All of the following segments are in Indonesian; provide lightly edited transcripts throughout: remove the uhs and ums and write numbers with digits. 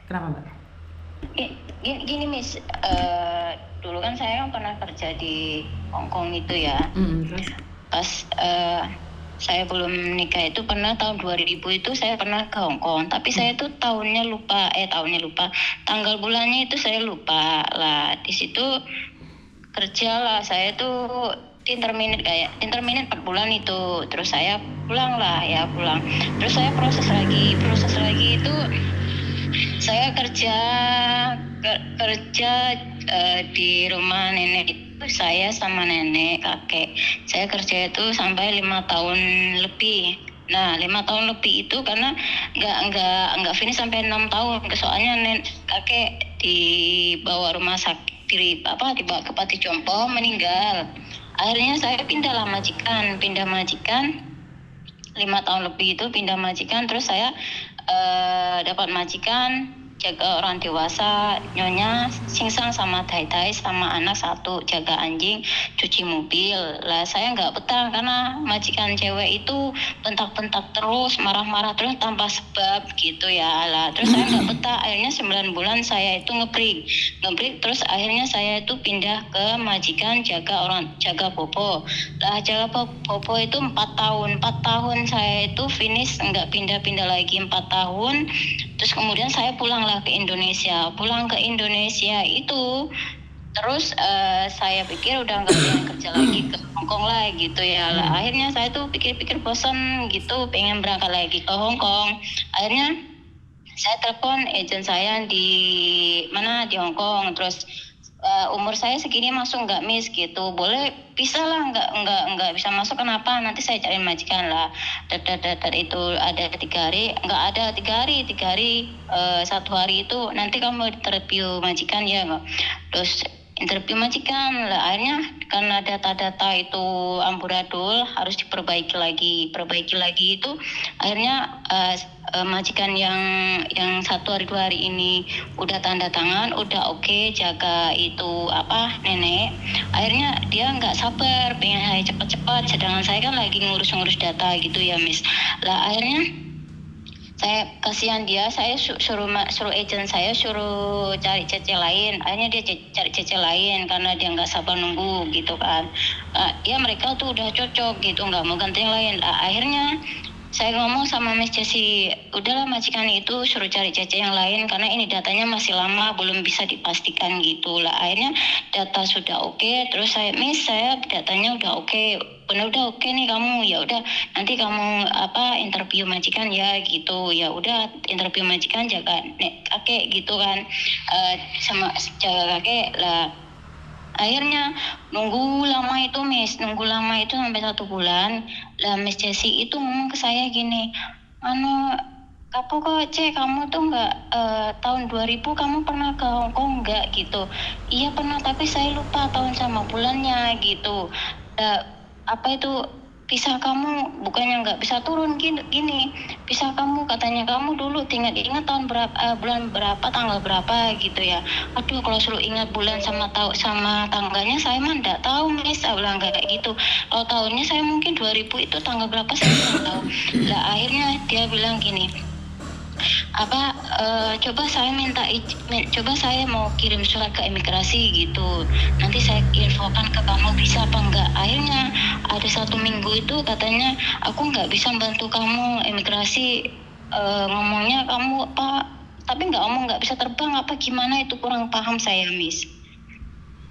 Kenapa Mbak? Gini Miss, dulu kan saya pernah kerja di Hong Kong itu ya. Terus? Pas saya belum nikah itu pernah tahun 2000 itu saya pernah ke Hong Kong, tapi saya tuh tahunnya lupa, tanggal bulannya itu saya lupa lah. Di situ kerja lah, saya tuh interminate 4 bulan itu, terus saya pulang. Terus saya proses lagi itu saya kerja di rumah nenek itu, saya sama nenek kakek. Saya kerja itu sampai 5 tahun lebih. Nah, 5 tahun lebih itu karena nggak finish sampai 6 tahun. Soalnya kakek dibawa rumah sakit, dibawa ke Pati Jompo, meninggal. Akhirnya saya pindah majikan 5 tahun lebih itu pindah majikan. Terus saya dapat majikan jaga orang dewasa, nyonya singsang sama tai sama anak 1, jaga anjing, cuci mobil lah. Saya nggak betah karena majikan cewek itu bentak-bentak terus, marah-marah terus tanpa sebab gitu ya lah. Terus saya nggak betah, akhirnya 9 bulan saya itu ngebreak. Terus akhirnya saya itu pindah ke majikan jaga popo lah. Jaga popo itu 4 tahun saya itu finish, nggak pindah-pindah lagi 4 tahun. Terus kemudian saya pulanglah ke Indonesia. Pulang ke Indonesia itu terus saya pikir udah nggak pengen kerja lagi ke Hong Kong lah gitu ya. Lah, akhirnya saya tuh pikir-pikir bosan gitu, pengen berangkat lagi ke Hong Kong. Akhirnya saya telepon agent saya di Hong Kong. Terus umur saya segini masuk nggak Miss gitu, boleh bisa lah, nggak bisa masuk kenapa, nanti saya cari majikan lah. Datar itu ada 3 hari, nggak ada 3 hari 1 hari itu nanti kamu interview majikan ya nggak. Terus interview majikan lah, akhirnya karena data-data itu amburadul harus diperbaiki lagi itu. Akhirnya majikan yang 1 hari 2 hari ini udah tanda tangan, udah oke, jaga itu nenek. Akhirnya dia nggak sabar pengen saya cepat-cepat, sedangkan saya kan lagi ngurus data gitu ya Miss. Lah akhirnya saya kasihan dia, saya suruh agent saya suruh cari CC lain. Akhirnya dia cari CC lain karena dia nggak sabar nunggu gitu kan. Ya mereka tuh udah cocok gitu, nggak mau ganti yang lain. Akhirnya saya ngomong sama Miss Jessie, udahlah majikan itu suruh cari CC yang lain karena ini datanya masih lama, belum bisa dipastikan gitu lah. Akhirnya data sudah oke, terus saya datanya udah oke, benar udah oke nih kamu, ya udah nanti kamu interview majikan ya gitu. Ya udah interview majikan jaga kakek gitu kan, sama jaga kakek lah. Akhirnya nunggu lama itu sampai 1 bulan lah. Miss Jessie itu ngomong ke saya gini, kamu kok kamu tuh nggak tahun 2000 kamu pernah ke Hong Kong nggak gitu. Iya pernah, tapi saya lupa tahun sama bulannya gitu. Visa kamu bukannya nggak bisa turun gini, visa kamu katanya kamu dulu ingat tahun berapa, bulan berapa, tanggal berapa gitu ya. Aduh, kalau suruh ingat bulan sama tanggalnya saya mah nggak tahu Miss. Saya bilang kayak gitu. Kalau tahunnya saya mungkin 2000 itu tanggal berapa saya nggak tahu. Lah akhirnya dia bilang gini, coba saya mau kirim surat ke imigrasi gitu, nanti saya infokan ke kamu bisa apa enggak. Akhirnya ada 1 minggu itu katanya aku nggak bisa bantu kamu imigrasi, ngomongnya kamu tapi nggak ngomong nggak bisa terbang apa gimana, itu kurang paham saya Miss.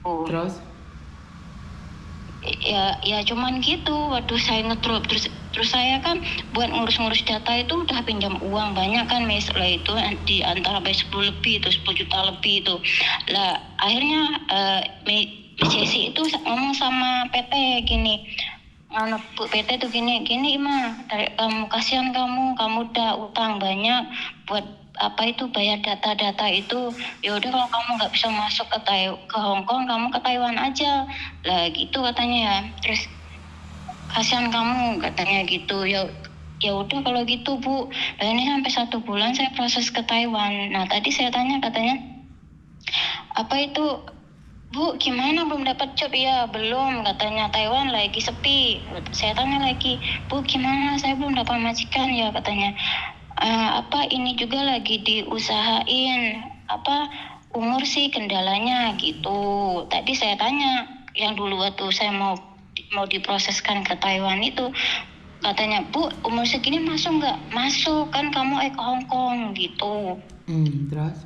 Terus? Ya cuman gitu. Waduh, saya ngedrop. Terus saya kan buat ngurus data itu udah pinjam uang banyak kan Miss. Lah itu di antara 10 lebih itu, 10 juta lebih itu. Lah akhirnya Miss Jessie itu ngomong sama PT gini, Bu PT tuh gini mah, kamu kasihan, kamu udah utang banyak buat bayar data itu. Ya udah kalau kamu nggak bisa masuk ke Hong Kong, kamu ke Taiwan aja lah gitu katanya ya. Terus kasihan kamu katanya gitu. Ya udah kalau gitu Bu. Nah ini sampai 1 bulan saya proses ke Taiwan. Nah tadi saya tanya, katanya Bu, gimana belum dapat job? Ya belum katanya, Taiwan lagi sepi. Saya tanya lagi, Bu gimana, saya belum dapat majikan ya katanya. Apa ini juga lagi diusahain, apa umur sih kendalanya gitu. Tadi saya tanya yang dulu waktu saya mau diproseskan ke Taiwan itu, katanya, Bu, umur segini masuk nggak? Masuk, kan kamu ke Hong Kong gitu. Terus?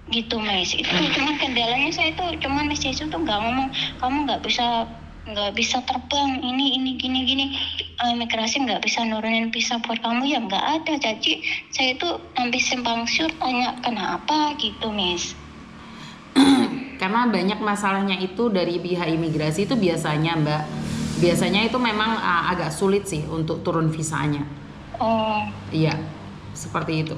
Gitu Miss, itu cuman kendalanya saya itu cuman Miss Jesu tuh nggak ngomong kamu nggak bisa terbang ini gini imigrasi nggak bisa nurunin visa buat kamu, ya nggak ada. Jadi saya itu sampai simpang siur tanya kenapa gitu Miss. Karena banyak masalahnya itu dari pihak imigrasi itu biasanya Mbak, biasanya itu memang agak sulit sih untuk turun visanya. Iya, seperti itu.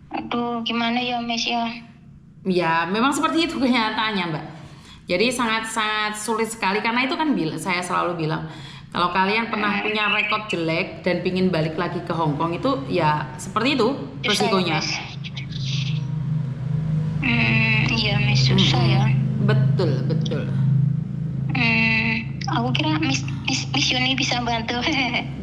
Aduh, gimana ya Miss ya? Ya, memang seperti itu kenyataannya Mbak. Jadi sangat-sangat sulit sekali, karena itu kan saya selalu bilang, kalau kalian pernah punya rekod jelek dan pingin balik lagi ke Hong Kong itu ya seperti itu resikonya. Iya Miss, susah ya. Betul. Aku kira Miss Yuni bisa bantu.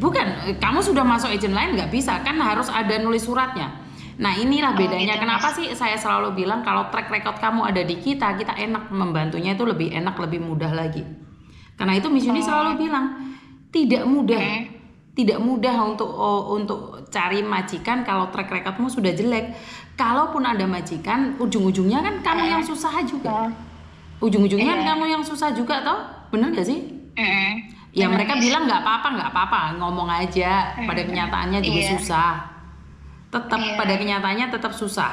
Bukan, kamu sudah masuk agent lain nggak bisa, kan harus ada nulis suratnya. Nah inilah bedanya, gitu, kenapa sih saya selalu bilang kalau track record kamu ada di kita enak membantunya, itu lebih enak, lebih mudah lagi. Karena itu Miss Yuni selalu bilang tidak mudah untuk cari majikan kalau track recordmu sudah jelek. Kalaupun ada majikan, ujung-ujungnya kan kamu yang susah juga. Ujung-ujungnya kan kamu yang susah juga, toh? Bener gak sih? Ya mereka bilang nggak apa-apa, ngomong aja. Pada kenyataannya juga susah. Tetap pada kenyataannya tetap susah.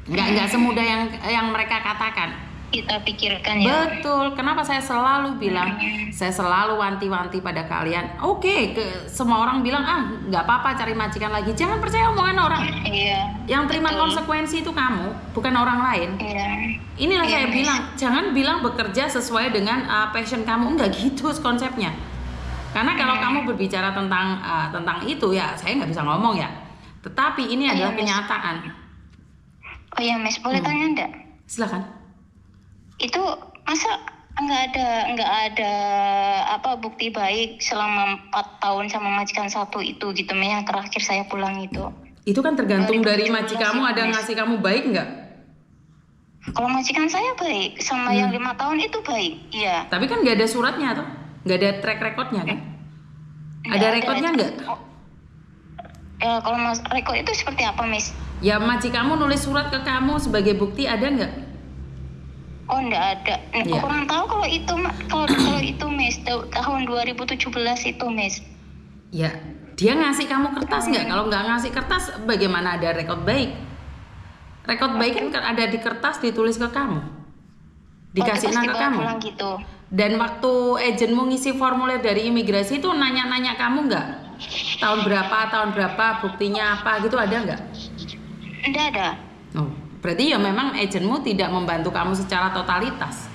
Nggak semudah yang mereka katakan. Kita pikirkan ya. Betul. Kenapa saya selalu bilang, saya selalu wanti-wanti pada kalian. Oke, semua orang bilang nggak apa-apa cari majikan lagi. Jangan percaya omongan orang. Yang terima konsekuensi itu kamu, bukan orang lain. Inilah saya bilang, jangan bilang bekerja sesuai dengan passion kamu. Enggak gitu konsepnya. Karena kalau kamu berbicara tentang itu ya, saya nggak bisa ngomong ya. Tetapi ini adalah kenyataan. Oh ya Miss, boleh tanya enggak? Silakan. Itu masa nggak ada apa bukti baik selama 4 tahun sama majikan satu itu gitu, yang terakhir saya pulang itu. Itu kan tergantung dari majikanmu ada ngasih kamu baik nggak? Kalau majikan saya baik, sama yang 5 tahun itu baik, iya. Tapi kan nggak ada suratnya tuh, nggak ada track recordnya kan? Ada rekodnya nggak? Kalau rekod itu seperti apa Miss? Ya majikanmu nulis surat ke kamu sebagai bukti, ada nggak? Oh nggak ada. Kurang tahu kalau itu Miss, tahun 2017 itu Miss. Ya, dia ngasih kamu kertas nggak? Kalau nggak ngasih kertas, bagaimana ada rekod baik? Rekod baik kan ada di kertas, ditulis ke kamu, dikasih ke kamu. Gitu. Dan waktu agentmu ngisi formulir dari imigrasi itu nanya-nanya kamu nggak? Tahun berapa, buktinya apa gitu, ada nggak? Tidak ada. Oh, berarti ya memang agentmu tidak membantu kamu secara totalitas.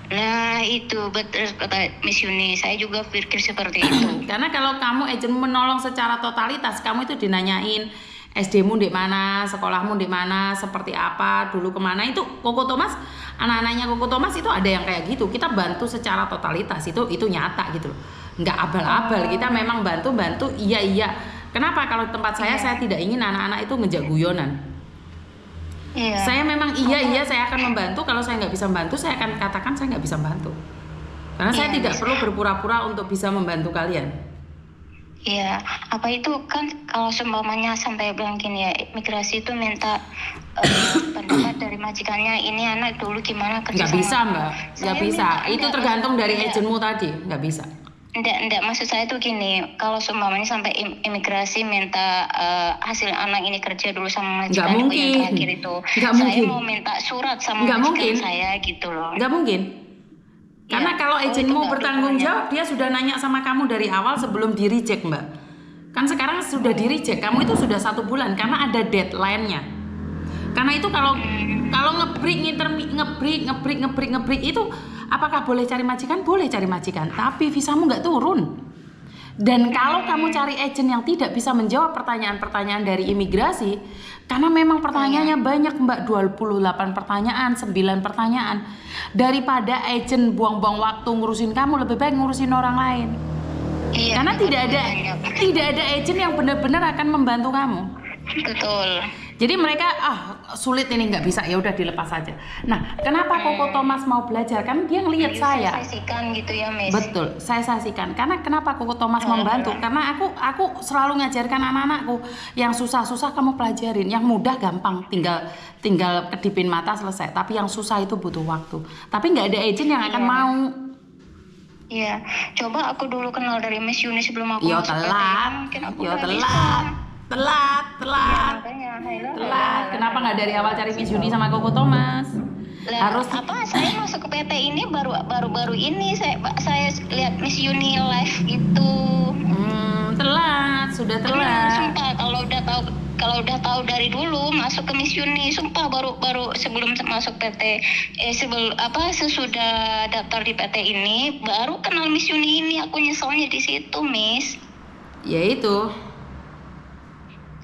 Nah itu betul kata Miss Yuni, saya juga pikir seperti itu. Karena kalau kamu agent menolong secara totalitas, kamu itu dinanyain SD-mu di mana, sekolahmu di mana, seperti apa, dulu kemana. Itu Koko Thomas, anak-anaknya Koko Thomas itu ada yang kayak gitu. Kita bantu secara totalitas, itu nyata gitu loh. Nggak abal-abal, kita memang bantu iya. Kenapa kalau tempat saya tidak ingin anak-anak itu ngejak guyonan. Saya memang iya saya akan membantu. Kalau saya nggak bisa membantu, saya akan katakan saya nggak bisa membantu. Karena saya tidak perlu berpura-pura untuk bisa membantu kalian. Iya, apa itu kan kalau seumpamanya sampai bilang gini ya, imigrasi itu minta pendapat dari majikannya, ini anak dulu gimana kerja. Nggak bisa Mbak, nggak bisa. Itu tergantung dari agentmu tadi, nggak bisa. Enggak, maksud saya tuh gini, kalau seumpamanya sampai imigrasi minta hasil anak ini kerja dulu sama majikan yang terakhir itu, saya mau minta surat sama majikan saya gitu loh. Nggak mungkin. Karena kalau agentmu bertanggung jawab, dia sudah nanya sama kamu dari awal sebelum di reject Mbak. Kan sekarang sudah di reject, kamu itu sudah 1 bulan karena ada deadline-nya. Karena itu kalau ngebreak itu, apakah boleh cari majikan? Boleh cari majikan, tapi visamu nggak turun. Dan kalau kamu cari agent yang tidak bisa menjawab pertanyaan-pertanyaan dari imigrasi, karena memang pertanyaannya banyak Mbak, 28 pertanyaan, 9 pertanyaan. Daripada agent buang-buang waktu ngurusin kamu, lebih baik ngurusin orang lain. Iya, Karena banyak. tidak ada agent yang benar-benar akan membantu kamu. Betul. Jadi mereka sulit ini nggak bisa, ya udah dilepas saja. Nah, kenapa Koko Thomas mau belajar? Kan dia ngelihat saya. Sesikan gitu ya, Miss. Betul, saya saksikan. Karena kenapa Koko Thomas membantu? Karena aku selalu ngajarkan anak-anakku yang susah-susah kamu pelajarin, yang mudah gampang, tinggal kedipin mata selesai. Tapi yang susah itu butuh waktu. Tapi nggak ada agent yang akan mau. Iya, coba aku dulu kenal dari Miss Yuni sebelum aku Yo masuk PTN, telat, mungkin aku yo udah telat, bisa. telat. Makanya, Telat. Kenapa nggak dari awal cari Miss Yuni sama Koko Thomas? Harus saya masuk ke PT ini baru ini saya lihat Miss Yuni live gitu. Telat, sudah telat. Sumpah kalau udah tahu dari dulu masuk ke Miss Yuni, sumpah baru sebelum masuk PT sesudah daftar di PT ini baru kenal Miss Yuni ini, aku nyeselnya di situ, Miss. Ya itu.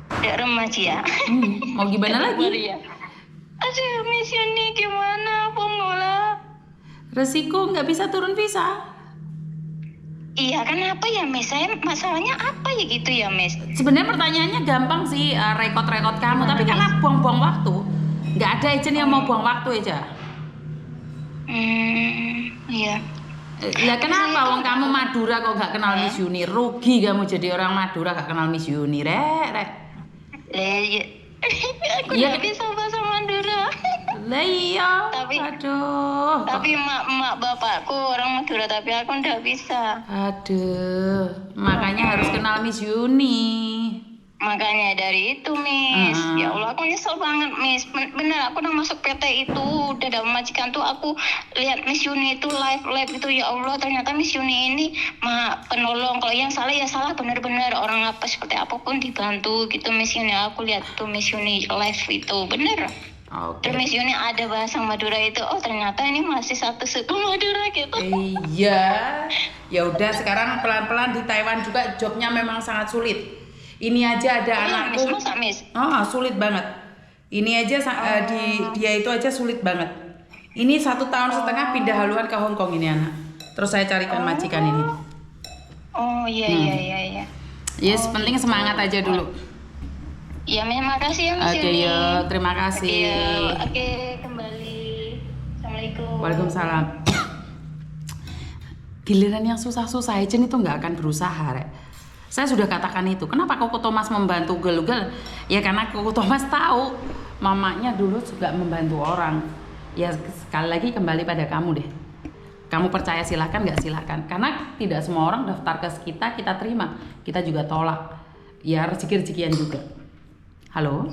Udah remaja ya. Mau gimana lagi? Aduh, Miss Yuni gimana pemula? Resiko nggak bisa turun visa. Iya, kenapa ya, Miss? Saya masalahnya apa ya gitu ya, Miss? Sebenarnya pertanyaannya gampang sih, rekod kamu, tapi karena buang-buang waktu. Nggak ada agent yang mau buang waktu aja. Iya. Lah kenapa wong kamu Madura kok nggak kenal Miss Yuni? Rugi kamu jadi orang Madura nggak kenal Miss Yuni, rek. Aku Iya. nggak bisa bahasa Madura. Lah iya. Tapi- Aduh. Tapi emak bapakku orang Madura, tapi aku nggak bisa. Aduh. Makanya harus kenal Miss Yuni. Makanya dari itu, Miss. Ya Allah, aku nyesel banget, Miss. Bener, aku udah masuk PT itu, udah ada majikan tuh, aku lihat Miss Yuni itu live gitu. Ya Allah, ternyata Miss Yuni ini penolong. Kalau yang salah ya salah, bener-bener orang apa seperti apapun dibantu gitu, Miss Yuni. Aku lihat tuh Miss Yuni live itu, bener. Oke. Terus Miss Yuni ada bahasa Madura itu. Oh, ternyata ini masih satu suku Madura gitu. Iya. Ya udah, sekarang pelan-pelan di Taiwan juga jobnya memang sangat sulit. Ini aja ada anakku. Miss, masa, Miss? Sulit banget. Ini aja dia itu aja sulit banget. Ini 1 tahun setengah pindah haluan ke Hong Kong ini anak. Terus saya carikan majikan ini. Oh, iya. Yes, penting semangat aja dulu. Ya, terima kasih ya, Miss Oke, Yuni. yo, terima kasih. Oke, kembali. Assalamualaikum. Waalaikumsalam. Giliran yang susah-susah agent itu nggak akan berusaha, Rek. Saya sudah katakan itu. Kenapa Koko Thomas membantu Gelugal? Ya karena Koko Thomas tahu mamanya dulu juga membantu orang. Ya sekali lagi kembali pada kamu deh. Kamu percaya silahkan, nggak silahkan. Karena tidak semua orang daftar ke kita terima. Kita juga tolak. Ya rezeki-rezekian juga. Halo?